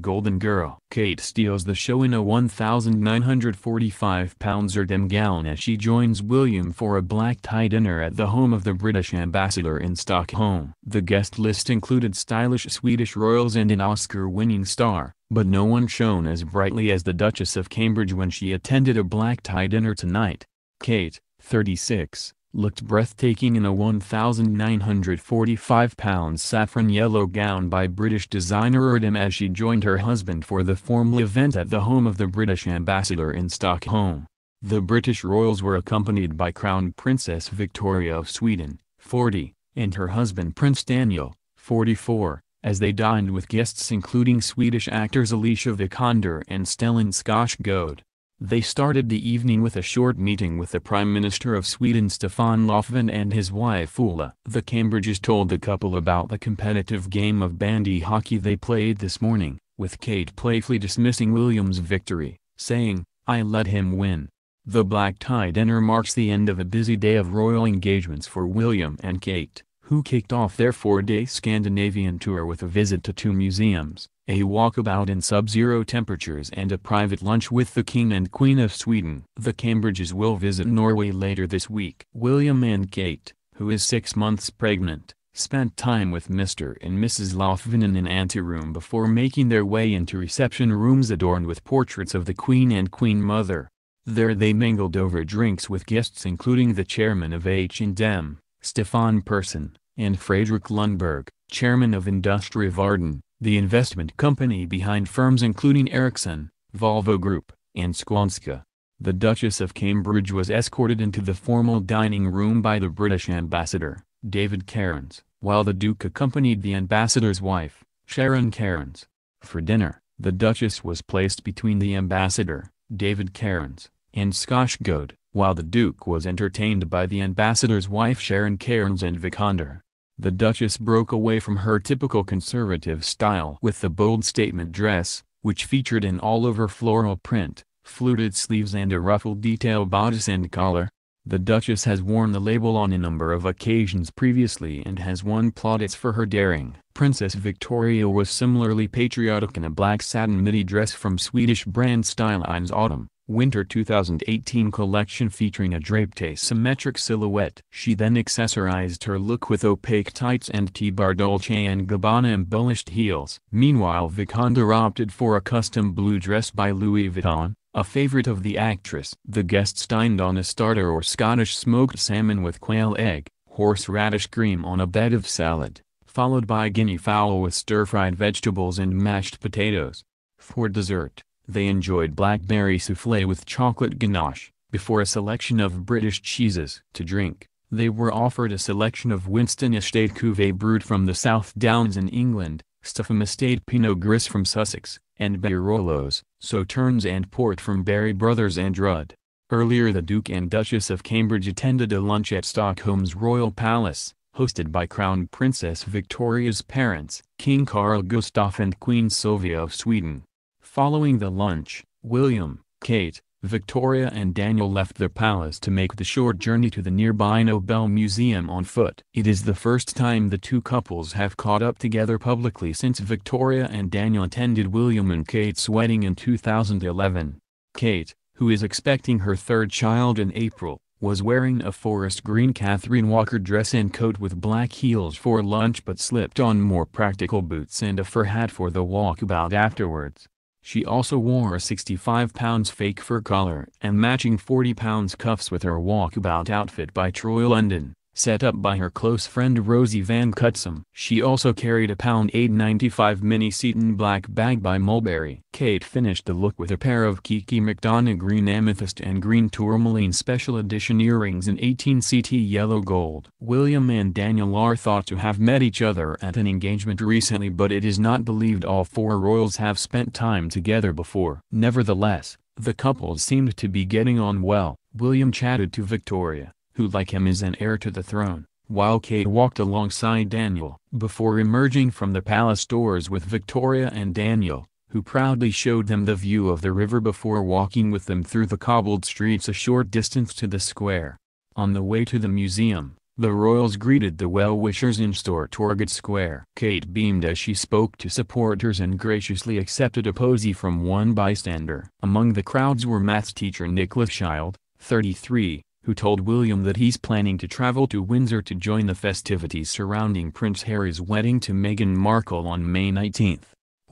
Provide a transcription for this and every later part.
golden girl. Kate steals the show in a £1,945 Erdem gown as she joins William for a black-tie dinner at the home of the British ambassador in Stockholm. The guest list included stylish Swedish royals and an Oscar-winning star, but no one shone as brightly as the Duchess of Cambridge when she attended a black-tie dinner tonight. Kate, 36, looked breathtaking in a £1,945 saffron yellow gown by British designer Erdem as she joined her husband for the formal event at the home of the British ambassador in Stockholm. The British royals were accompanied by Crown Princess Victoria of Sweden, 40, and her husband Prince Daniel, 44, as they dined with guests including Swedish actors Alicia Vikander and Stellan Skarsgård. They started the evening with a short meeting with the Prime Minister of Sweden Stefan Löfven and his wife Ulla. The Cambridges told the couple about the competitive game of bandy hockey they played this morning, with Kate playfully dismissing William's victory, saying, "I let him win." The black-tie dinner marks the end of a busy day of royal engagements for William and Kate, who kicked off their 4-day Scandinavian tour with a visit to 2 museums, a walkabout in sub-zero temperatures and a private lunch with the King and Queen of Sweden. The Cambridges will visit Norway later this week. William and Kate, who is 6 months pregnant, spent time with Mr. and Mrs. Löfven in an anteroom before making their way into reception rooms adorned with portraits of the Queen and Queen Mother. There they mingled over drinks with guests including the chairman of Erdem, Stefan Persson, and Fredrik Lundberg, chairman of Industri Varden, the investment company behind firms including Ericsson, Volvo Group, and Skånska. The Duchess of Cambridge was escorted into the formal dining room by the British ambassador, David Cairns, while the Duke accompanied the ambassador's wife, Sharon Cairns. For dinner, the Duchess was placed between the ambassador, David Cairns, and Skarsgård, while the Duke was entertained by the ambassador's wife Sharon Cairns and Vikander. The Duchess broke away from her typical conservative style with the bold statement dress, which featured an all-over floral print, fluted sleeves and a ruffled detail bodice and collar. The Duchess has worn the label on a number of occasions previously and has won plaudits for her daring. Princess Victoria was similarly patriotic in a black satin midi dress from Swedish brand Styline's Autumn/Winter 2018 collection featuring a draped asymmetric silhouette. She then accessorized her look with opaque tights and T-bar Dolce & Gabbana embellished heels. Meanwhile, Vikander opted for a custom blue dress by Louis Vuitton, a favorite of the actress. The guests dined on a starter or Scottish smoked salmon with quail egg, horseradish cream on a bed of salad, followed by guinea fowl with stir-fried vegetables and mashed potatoes. For dessert, they enjoyed blackberry soufflé with chocolate ganache, before a selection of British cheeses. To drink, they were offered a selection of Winston Estate Cuvée brewed from the South Downs in England, Stockholm Estate Pinot Gris from Sussex, and Barolos, Sauternes and Port from Berry Brothers and Rudd. Earlier the Duke and Duchess of Cambridge attended a lunch at Stockholm's Royal Palace, hosted by Crown Princess Victoria's parents, King Carl Gustaf and Queen Sylvia of Sweden. Following the lunch, William, Kate, Victoria and Daniel left the palace to make the short journey to the nearby Nobel Museum on foot. It is the first time the two couples have caught up together publicly since Victoria and Daniel attended William and Kate's wedding in 2011. Kate, who is expecting her third child in April, was wearing a forest green Catherine Walker dress and coat with black heels for lunch but slipped on more practical boots and a fur hat for the walkabout afterwards. She also wore a £65 fake fur collar and matching £40 cuffs with her walkabout outfit by Troy London, set up by her close friend Rosie Van Cutsum. She also carried a £8.95 mini Seaton black bag by Mulberry. Kate finished the look with a pair of Kiki McDonough green amethyst and green tourmaline special edition earrings in 18CT yellow gold. William and Daniel are thought to have met each other at an engagement recently, but it is not believed all four royals have spent time together before. Nevertheless, the couple seemed to be getting on well. William chatted to Victoria, who like him is an heir to the throne, while Kate walked alongside Daniel, before emerging from the palace doors with Victoria and Daniel, who proudly showed them the view of the river before walking with them through the cobbled streets a short distance to the square. On the way to the museum, The royals greeted the well-wishers in Stortorget Square. Kate beamed as she spoke to supporters and graciously accepted a posy from one bystander. Among the crowds were maths teacher Nicholas Child, 33, who told William that he's planning to travel to Windsor to join the festivities surrounding Prince Harry's wedding to Meghan Markle on May 19.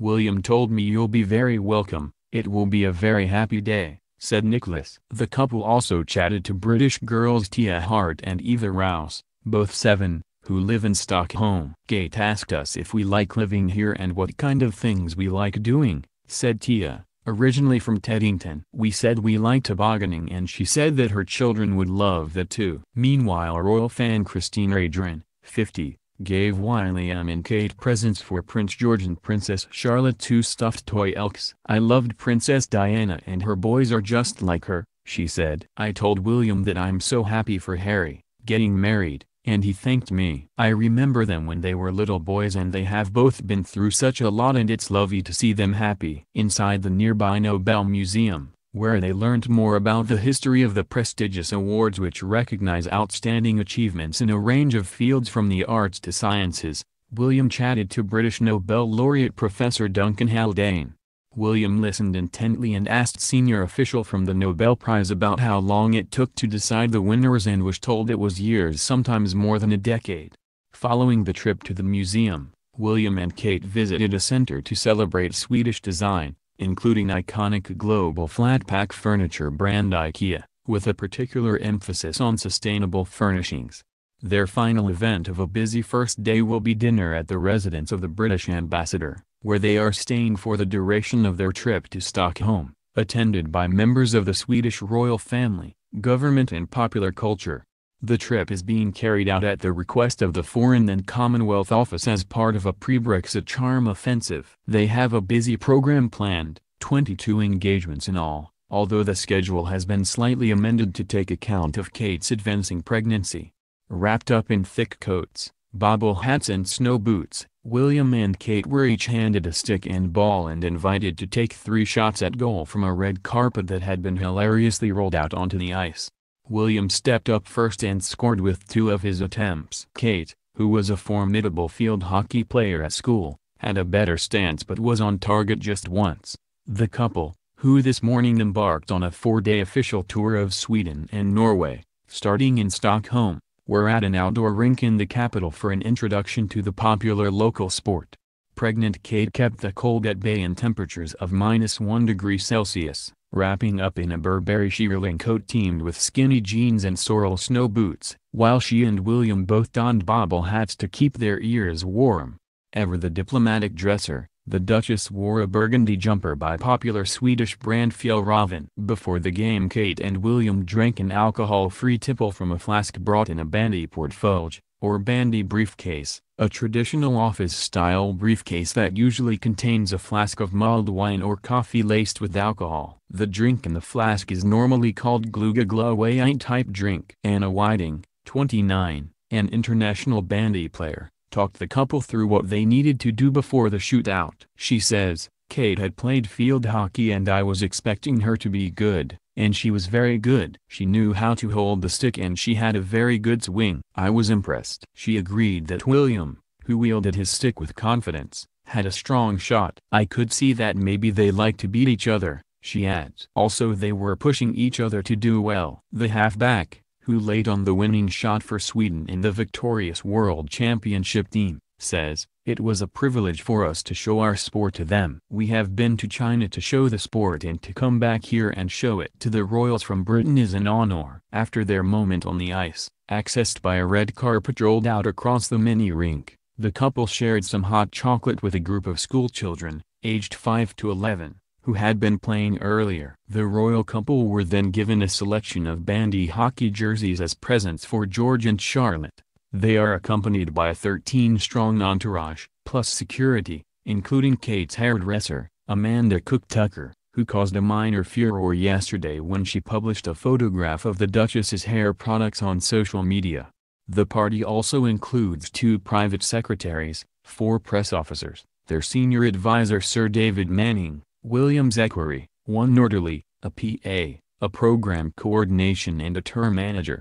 "William told me you'll be very welcome, it will be a very happy day," said Nicholas. The couple also chatted to British girls Tia Hart and Eva Rouse, both 7, who live in Stockholm. "Kate asked us if we like living here and what kind of things we like doing," said Tia, originally from Teddington. "We said we like tobogganing and she said that her children would love that too." Meanwhile, royal fan Christine Erdem, 50, gave William and Kate presents for Prince George and Princess Charlotte, 2 stuffed toy elks. "I loved Princess Diana and her boys are just like her," she said. "I told William that I'm so happy for Harry getting married, and he thanked me. I remember them when they were little boys and they have both been through such a lot and it's lovely to see them happy." Inside the nearby Nobel Museum, where they learned more about the history of the prestigious awards which recognize outstanding achievements in a range of fields from the arts to sciences, William chatted to British Nobel laureate Professor Duncan Haldane. William listened intently and asked senior official from the Nobel Prize about how long it took to decide the winners and was told it was years, sometimes more than a decade. Following the trip to the museum, William and Kate visited a center to celebrate Swedish design, including iconic global flat-pack furniture brand IKEA, with a particular emphasis on sustainable furnishings. Their final event of a busy first day will be dinner at the residence of the British ambassador, where they are staying for the duration of their trip to Stockholm, attended by members of the Swedish royal family, government and popular culture. The trip is being carried out at the request of the Foreign and Commonwealth Office as part of a pre-Brexit charm offensive. They have a busy program planned, 22 engagements in all, although the schedule has been slightly amended to take account of Kate's advancing pregnancy. Wrapped up in thick coats, bobble hats and snow boots, William and Kate were each handed a stick and ball and invited to take 3 shots at goal from a red carpet that had been hilariously rolled out onto the ice. William stepped up first and scored with 2 of his attempts. Kate, who was a formidable field hockey player at school, had a better stance but was on target just once. The couple, who this morning embarked on a 4-day official tour of Sweden and Norway, starting in Stockholm, were at an outdoor rink in the capital for an introduction to the popular local sport. Pregnant Kate kept the cold at bay in temperatures of -1 degree Celsius, wrapping up in a Burberry shearling coat teamed with skinny jeans and sorrel snow boots, while she and William both donned bobble hats to keep their ears warm. Ever the diplomatic dresser, the Duchess wore a burgundy jumper by popular Swedish brand Fjällräven. Before the game, Kate and William drank an alcohol-free tipple from a flask brought in a bandy portfolio, or bandy briefcase, a traditional office-style briefcase that usually contains a flask of mulled wine or coffee laced with alcohol. The drink in the flask is normally called Gluga Glöwwein type drink. Anna Whiting, 29, an international bandy player, talked the couple through what they needed to do before the shootout. She says, "Kate had played field hockey and I was expecting her to be good, and she was very good. She knew how to hold the stick and she had a very good swing. I was impressed." She agreed that William, who wielded his stick with confidence, had a strong shot. "I could see that maybe they like to beat each other," she adds. Also they were pushing each other to do well. The halfback, who laid on the winning shot for Sweden in the victorious World Championship team, says, "It was a privilege for us to show our sport to them. We have been to China to show the sport and to come back here and show it to the royals from Britain is an honor." After their moment on the ice, accessed by a red carpet rolled out across the mini rink, the couple shared some hot chocolate with a group of schoolchildren, aged 5 to 11. Who had been playing earlier. The royal couple were then given a selection of bandy hockey jerseys as presents for George and Charlotte. They are accompanied by a 13-strong entourage, plus security, including Kate's hairdresser, Amanda Cook Tucker, who caused a minor furore yesterday when she published a photograph of the Duchess's hair products on social media. The party also includes 2 private secretaries, 4 press officers, their senior advisor Sir David Manning, William's equerry, 1 orderly, a PA, a program coordination and a tour manager.